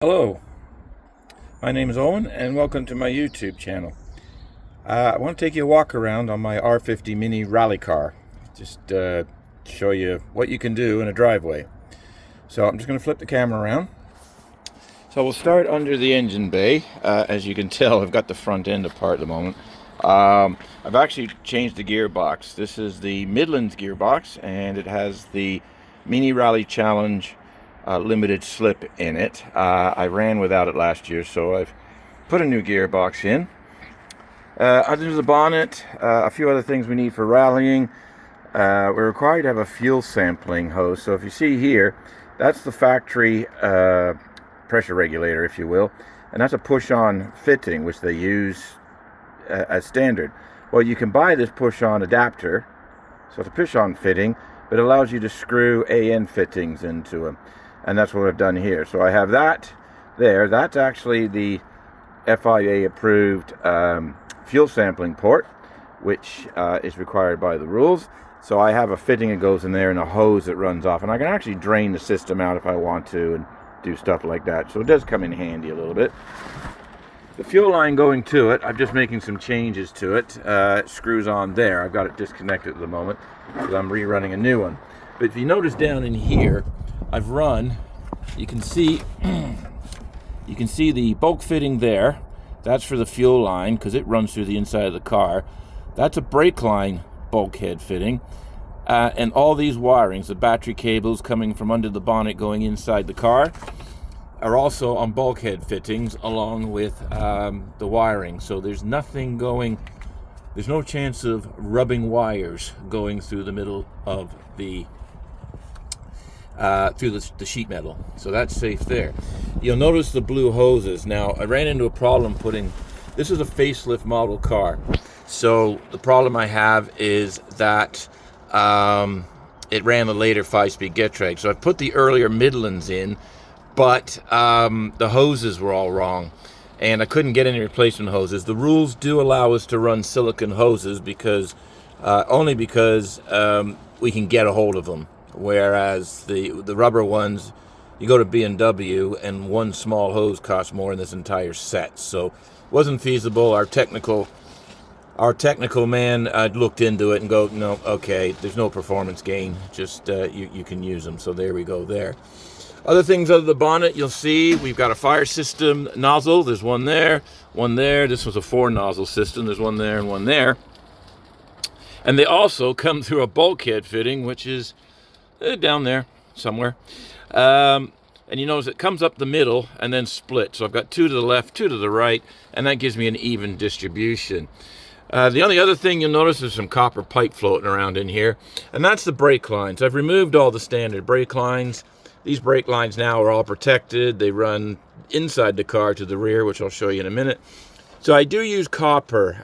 Hello, my name is Owen and welcome to my YouTube channel. I want to take you a walk around on my R50 mini rally car. Just show you what you can do in a driveway. So I'm just going to flip the camera around. So we'll start under the engine bay. As you can tell, I've got the front end apart at the moment. I've actually changed the gearbox. This is the Midlands gearbox and it has the Mini Rally Challenge limited slip in it. I ran without it last year, so I've put a new gearbox in. Under the bonnet, a few other things we need for rallying. We're required to have a fuel sampling hose. So if you see here, that's the factory pressure regulator, if you will, and that's a push-on fitting which they use as standard. Well, you can buy this push-on adapter, so it's a push-on fitting, but it allows you to screw AN fittings into them. And that's what I've done here. So I have that there. That's actually the FIA approved fuel sampling port, which is required by the rules. So I have a fitting that goes in there and a hose that runs off. And I can actually drain the system out if I want to and do stuff like that. So it does come in handy a little bit. The fuel line going to it, I'm just making some changes to it. It screws on there. I've got it disconnected at the moment because I'm rerunning a new one. But if you notice down in here, I've run, you can see the bulk fitting there. That's for the fuel line because it runs through the inside of the car. That's a brake line bulkhead fitting. And all these wirings, the battery cables coming from under the bonnet going inside the car, are also on bulkhead fittings along with the wiring. So there's nothing going, there's no chance of rubbing wires going through the middle of the through the sheet metal, so that's safe there. You'll notice the blue hoses. Now I ran into a problem putting, this is a facelift model car, so the problem I have is that it ran a later 5-speed Getrag. So I put the earlier Midlands in, but the hoses were all wrong and I couldn't get any replacement hoses. The rules do allow us to run silicone hoses because only because we can get a hold of them. Whereas the rubber ones, you go to B&W and one small hose costs more than this entire set. So it wasn't feasible. Our technical man looked into it and go, no, okay, there's no performance gain. Just you can use them. So there we go there. Other things under the bonnet, you'll see we've got a fire system nozzle. There's one there, one there. This was a 4-nozzle system. There's one there and one there. And they also come through a bulkhead fitting, which is down there somewhere. And you notice it comes up the middle and then split. So I've got 2 to the left, 2 to the right, and that gives me an even distribution. The only other thing you'll notice is some copper pipe floating around in here, and that's the brake lines. I've removed all the standard brake lines. These brake lines now are all protected. They run inside the car to the rear, which I'll show you in a minute. So I do use copper.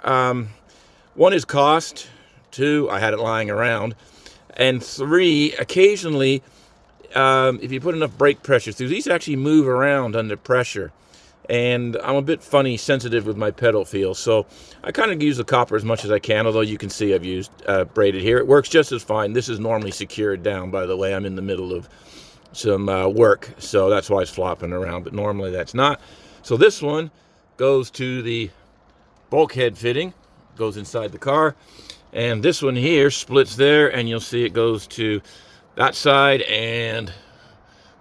1 is cost, 2, I had it lying around, and 3, occasionally, if you put enough brake pressure through, these actually move around under pressure. And I'm a bit funny sensitive with my pedal feel, so I kind of use the copper as much as I can, although you can see I've used braided here. It works just as fine. This is normally secured down, by the way. I'm in the middle of some work, so that's why it's flopping around, but normally that's not. So this one goes to the bulkhead fitting, goes inside the car. And this one here splits there, and you'll see it goes to that side, and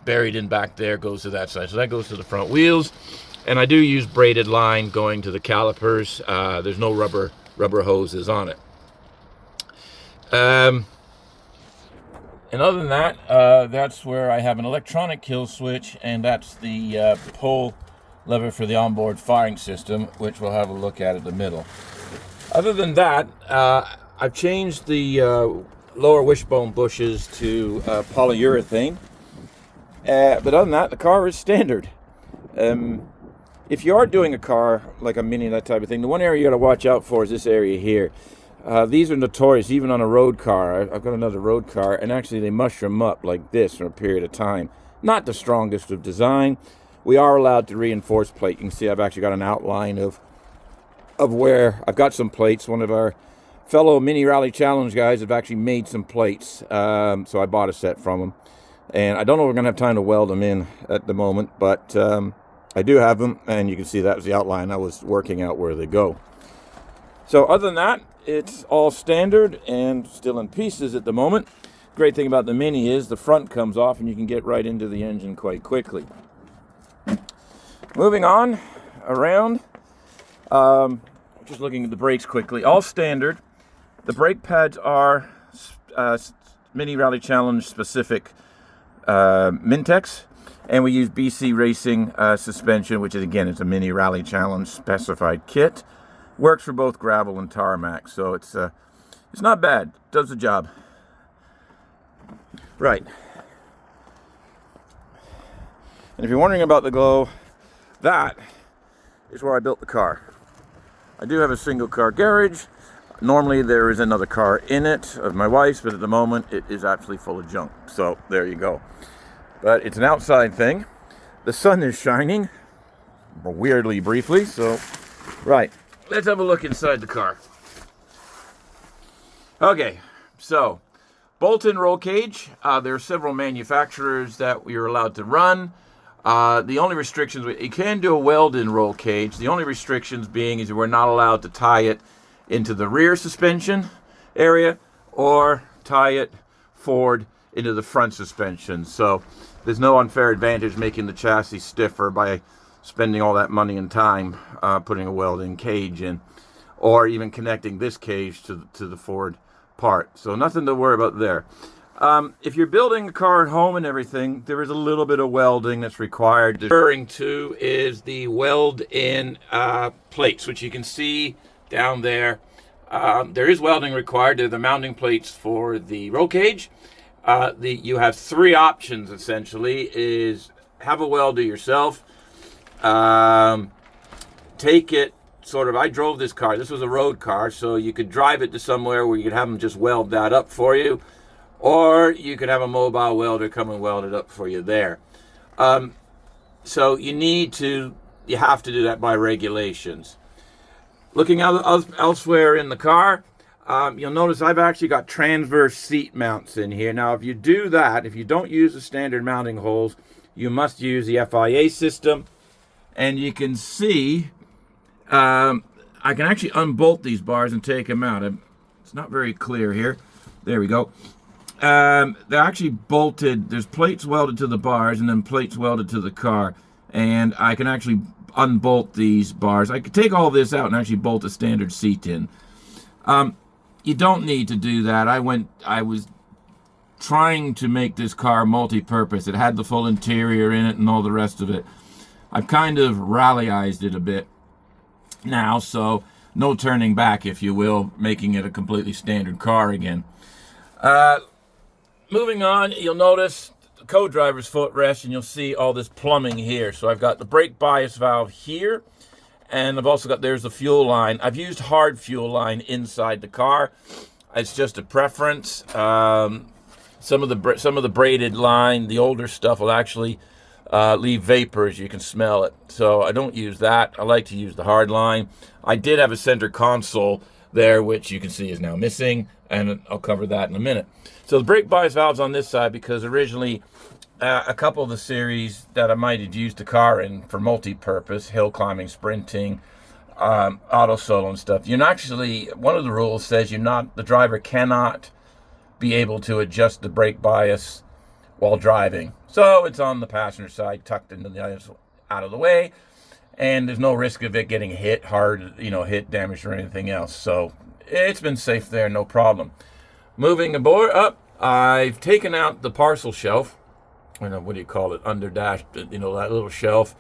buried in back there goes to that side. So that goes to the front wheels. And I do use braided line going to the calipers. There's no rubber hoses on it. And other than that, that's where I have an electronic kill switch, and that's the pull lever for the onboard firing system, which we'll have a look at the middle. Other than that, I've changed the lower wishbone bushes to polyurethane. But other than that, the car is standard. If you are doing a car like a Mini, that type of thing, the one area you got to watch out for is this area here. These are notorious, even on a road car. I've got another road car, and actually they mushroom up like this for a period of time. Not the strongest of design. We are allowed to reinforce plate. You can see I've actually got an outline of where I've got some plates. One of our fellow Mini Rally Challenge guys have actually made some plates, so I bought a set from them. And I don't know if we're going to have time to weld them in at the moment, but I do have them, and you can see that was the outline. I was working out where they go. So other than that, it's all standard and still in pieces at the moment. Great thing about the Mini is the front comes off and you can get right into the engine quite quickly. Moving on around, just looking at the brakes quickly, all standard. The brake pads are Mini Rally Challenge specific Mintex, and we use BC Racing suspension, which is, again, it's a Mini Rally Challenge specified kit. Works for both gravel and tarmac, so it's not bad. Does the job. Right. And if you're wondering about the glow, that is where I built the car. I do have a single car garage. Normally there is another car in it of my wife's, but at the moment it is absolutely full of junk. So there you go. But it's an outside thing. The sun is shining, weirdly briefly, so right. Let's have a look inside the car. Okay, so bolt-in roll cage. There are several manufacturers that we are allowed to run. The only restrictions, you can do a weld-in roll cage. The only restrictions being is we're not allowed to tie it into the rear suspension area or tie it forward into the front suspension. So there's no unfair advantage making the chassis stiffer by spending all that money and time putting a weld-in cage in, or even connecting this cage to the forward part. So nothing to worry about there. If you're building a car at home and everything, there is a little bit of welding that's required. Referring to is the weld-in plates, which you can see down there. There is welding required. They're the mounting plates for the roll cage. You have three options, essentially, is have a welder yourself. Take it sort of, I drove this car. This was a road car, so you could drive it to somewhere where you could have them just weld that up for you. Or you could have a mobile welder come and weld it up for you there. So you have to do that by regulations. Looking elsewhere in the car, you'll notice I've actually got transverse seat mounts in here. Now, if you do that, if you don't use the standard mounting holes, you must use the FIA system. And you can see, I can actually unbolt these bars and take them out. It's not very clear here. There we go. They're actually bolted. There's plates welded to the bars and then plates welded to the car. And I can actually unbolt these bars. I could take all this out and actually bolt a standard seat in. You don't need to do that. I was trying to make this car multi-purpose. It had the full interior in it and all the rest of it. I've kind of rallyized it a bit now, so no turning back, if you will, making it a completely standard car again. Moving on, you'll notice the co-driver's footrest, and you'll see all this plumbing here. So I've got the brake bias valve here, and I've also got, there's the fuel line. I've used hard fuel line inside the car. It's just a preference. Some of the braided line, the older stuff, will actually leave vapors. You can smell it. So I don't use that. I like to use the hard line. I did have a center console there, which you can see is now missing, and I'll cover that in a minute. So the brake bias valve's on this side because originally a couple of the series that I might have used the car in for multi-purpose, hill climbing, sprinting, auto solo and stuff, you're not actually, one of the rules says the driver cannot be able to adjust the brake bias while driving. So it's on the passenger side, tucked into the out of the way, and there's no risk of it getting hit hard, hit, damaged, or anything else. So it's been safe there, no problem. Moving aboard up, I've taken out the parcel shelf. I don't know, what do you call it? Underdash, that little shelf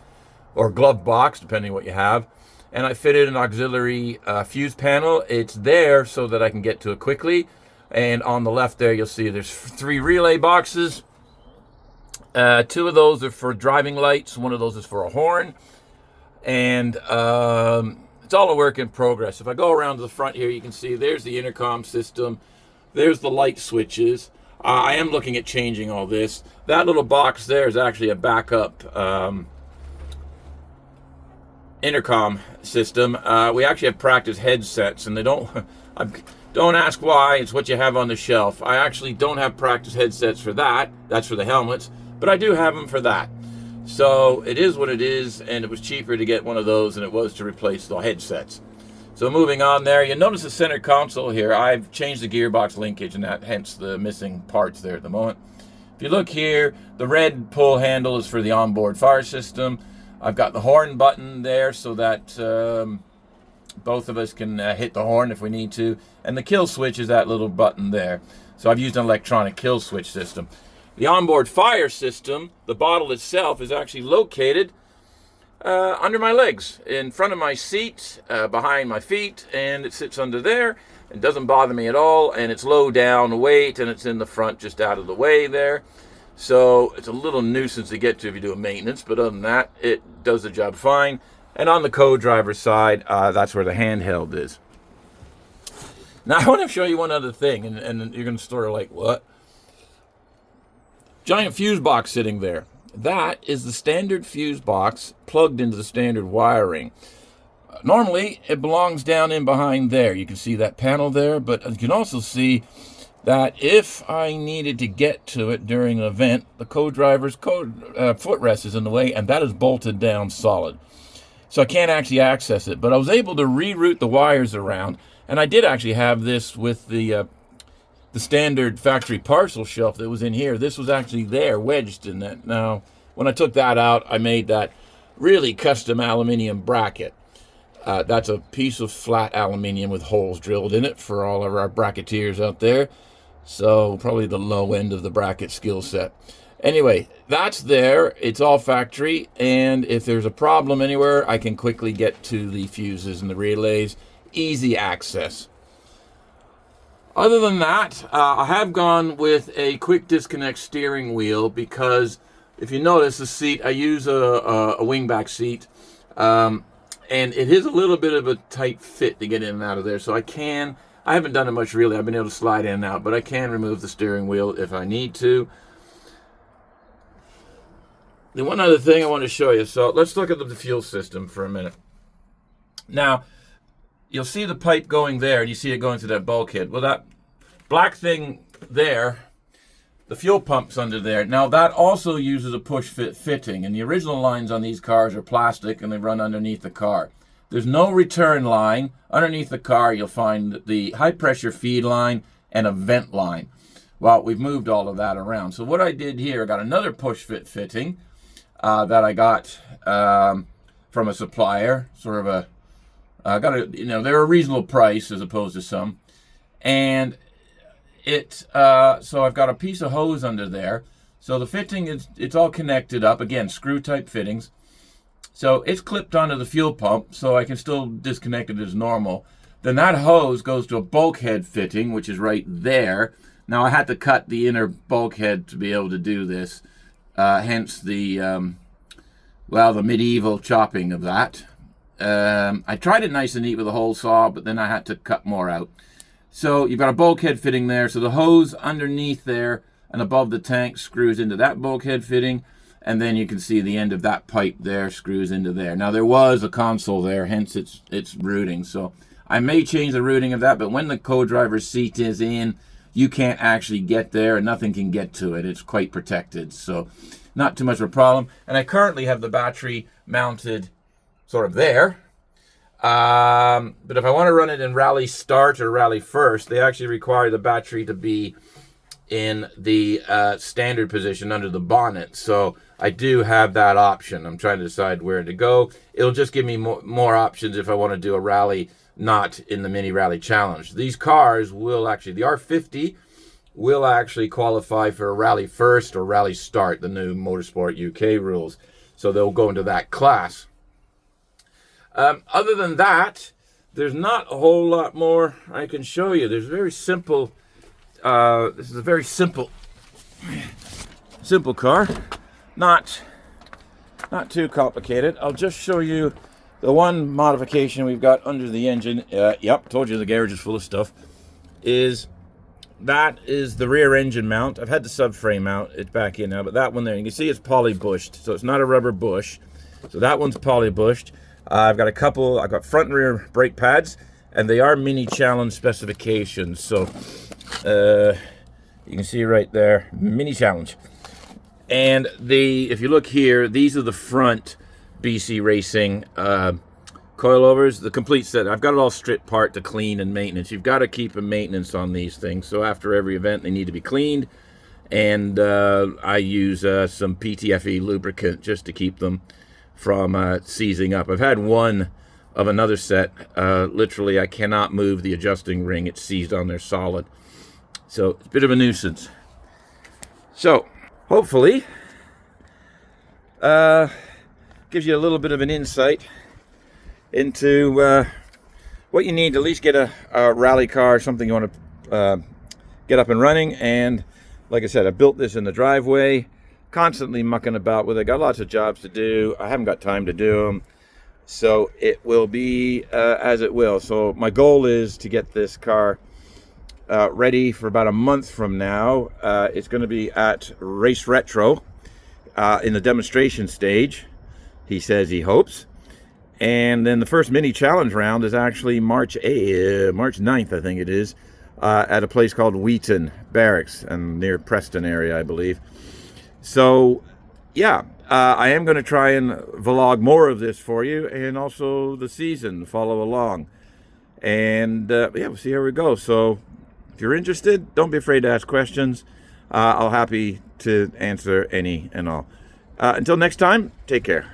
or glove box, depending what you have. And I fitted an auxiliary fuse panel. It's there so that I can get to it quickly. And on the left there, you'll see there's 3 relay boxes. 2 of those are for driving lights. 1 of those is for a horn. And it's all a work in progress. If I go around to the front here, you can see there's the intercom system. There's the light switches. I am looking at changing all this. That little box there is actually a backup intercom system. We actually have practice headsets, and they don't ask why. It's what you have on the shelf. I actually don't have practice headsets for that. That's for the helmets, but I do have them for that. So it is what it is, and it was cheaper to get one of those than it was to replace the headsets. So moving on there, you notice the center console here. I've changed the gearbox linkage, and that hence the missing parts there at the moment. If you look here, the red pull handle is for the onboard fire system. I've got the horn button there so that both of us can hit the horn if we need to. And the kill switch is that little button there. So I've used an electronic kill switch system. The onboard fire system, the bottle itself, is actually located under my legs, in front of my seat, behind my feet, and it sits under there. It doesn't bother me at all, and it's low down weight, and it's in the front just out of the way there. So it's a little nuisance to get to if you do a maintenance, but other than that, it does the job fine. And on the co-driver's side, that's where the handheld is. Now I want to show you one other thing, and you're going to sort of like, what? Giant fuse box sitting there. That is the standard fuse box plugged into the standard wiring. Normally, it belongs down in behind there. You can see that panel there, but you can also see that if I needed to get to it during an event, the co-driver's footrest is in the way, and that is bolted down solid. So I can't actually access it, but I was able to reroute the wires around, and I did actually have this with the standard factory parcel shelf that was in here. This was actually there, wedged in that. Now, when I took that out, I made that really custom aluminum bracket. That's a piece of flat aluminum with holes drilled in it for all of our bracketeers out there. So probably the low end of the bracket skill set. Anyway, that's there. It's all factory, and if there's a problem anywhere, I can quickly get to the fuses and the relays. Easy access. Other than that, I have gone with a quick disconnect steering wheel because if you notice the seat, I use a wingback seat, and it is a little bit of a tight fit to get in and out of there. So I haven't done it much really. I've been able to slide in and out, but I can remove the steering wheel if I need to. The one other thing I want to show you, so let's look at the fuel system for a minute. Now, you'll see the pipe going there, and you see it going through that bulkhead. Well, that black thing there, the fuel pump's under there. Now, that also uses a push-fit fitting, and the original lines on these cars are plastic, and they run underneath the car. There's no return line. Underneath the car, you'll find the high-pressure feed line and a vent line. Well, we've moved all of that around. So what I did here, I got another push-fit fitting that I got from a supplier, sort of they're a reasonable price as opposed to some. And so I've got a piece of hose under there. So the fitting it's all connected up, again, screw type fittings. So it's clipped onto the fuel pump, so I can still disconnect it as normal. Then that hose goes to a bulkhead fitting, which is right there. Now I had to cut the inner bulkhead to be able to do this. Hence the medieval chopping of that. I tried it nice and neat with a hole saw, but then I had to cut more out. So you've got a bulkhead fitting there. So the hose underneath there and above the tank screws into that bulkhead fitting. And then you can see the end of that pipe there screws into there. Now there was a console there, hence it's routing. So I may change the routing of that, but when the co-driver's seat is in, you can't actually get there and nothing can get to it. It's quite protected, so not too much of a problem. And I currently have the battery mounted sort of there. But if I want to run it in rally start or rally first, they actually require the battery to be in the standard position under the bonnet. So I do have that option. I'm trying to decide where to go. It'll just give me more options if I want to do a rally not in the mini rally challenge. These cars will actually, the R50 will actually qualify for a rally first or rally start, the new Motorsport UK rules. So they'll go into that class. Other than that, there's not a whole lot more I can show you. There's very simple. This is a very simple car, not too complicated. I'll just show you the one modification we've got under the engine. Yep, told you the garage is full of stuff. That is the rear engine mount. I've had the subframe mount. It's back in now, but that one there, you can see it's poly bushed, so it's not a rubber bush. So that one's poly bushed. I've got front and rear brake pads, and they are mini challenge specifications. So you can see right there, mini challenge. And if you look here, these are the front BC Racing coilovers, the complete set. I've got it all stripped apart to clean and maintenance. You've got to keep a maintenance on these things. So after every event, they need to be cleaned. And I use some PTFE lubricant just to keep them from seizing up. I've had one of another set. Literally, I cannot move the adjusting ring. It's seized on there solid. So it's a bit of a nuisance. So hopefully, gives you a little bit of an insight into what you need to at least get a rally car, something you want to get up and running. And like I said, I built this in the driveway, constantly mucking about with it. Got lots of jobs to do. I haven't got time to do them. So it will be as it will. So my goal is to get this car ready for about a month from now. It's going to be at Race Retro in the demonstration stage, he says he hopes. And then the first mini challenge round is actually March 9th, I think it is, at a place called Wheaton Barracks, and near Preston area, I believe. So, yeah, I am going to try and vlog more of this for you, and also the season, follow along. And, yeah, we'll see how we go. So, if you're interested, don't be afraid to ask questions. I'll happy to answer any and all. Until next time, take care.